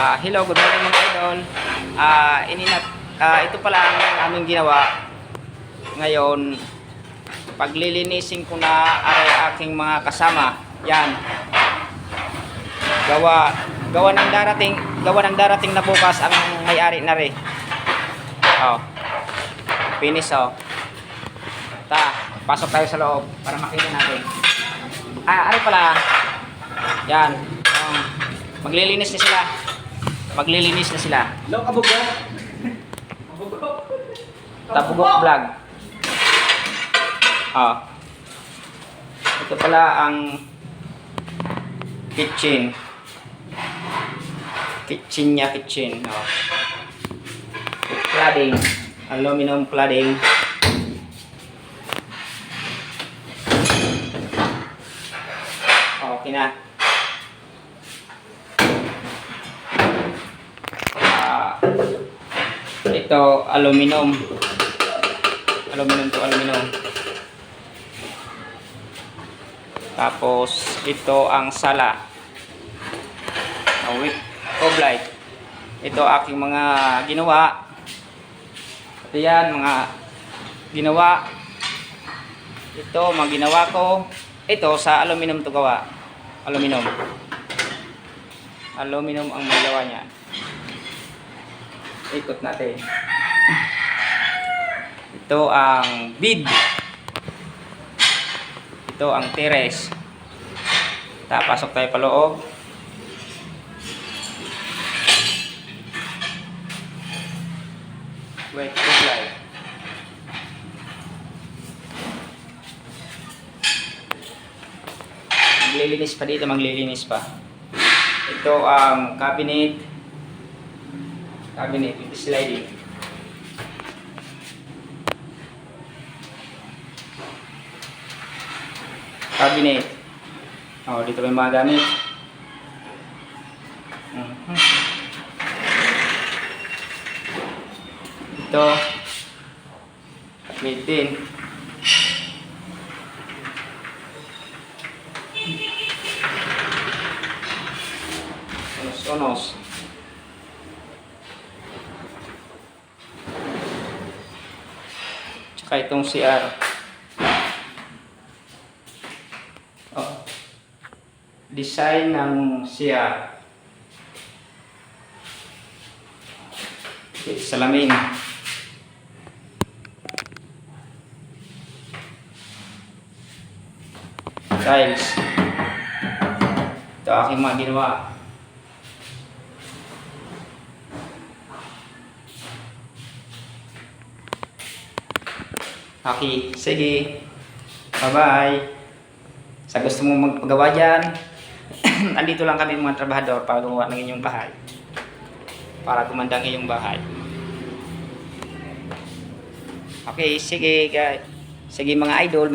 Hello, good morning mga idol. Ito pala ang aming ginawa. Ngayon, paglilinisin ko na aking mga kasama. Yan. Gawa ng darating na bukas ang may-ari na rin. Oh. Finish oh. Pasok tayo sa loob para makita natin. Ano pala? Yan. Maglilinis na sila. Hello, kabugok. Tabugok vlog. Ito pala ang kitchen. Kitchen. Cladding. Aluminum cladding. Okay na. Ito aluminum to aluminum. Tapos ito ang sala with light. Ito aking mga ginawa. Ito yan mga ginawa. Ito mga ginawa ko. Ito sa aluminum to gawa. Aluminum ang magawa niya. Ikot natin. Ito ang bid. Ito ang terrace. Pasok tayo pa loob. Wait, light. Maglilinis pa. Ito ang cabinet with sliding. Cabinet. Dito may mga gamit. Ito. Cabinet din. Onos. Tsaka itong CR. Design ng CR. Salamin. Tiles. Ito aking mga ginawa. Okay, sige. Bye-bye. Sa gusto mo magpagawa dyan, andito lang kami mga trabahador para gumawa ng inyong bahay. Para gumanda ang iyong bahay. Okay, sige guys. Sige mga idol.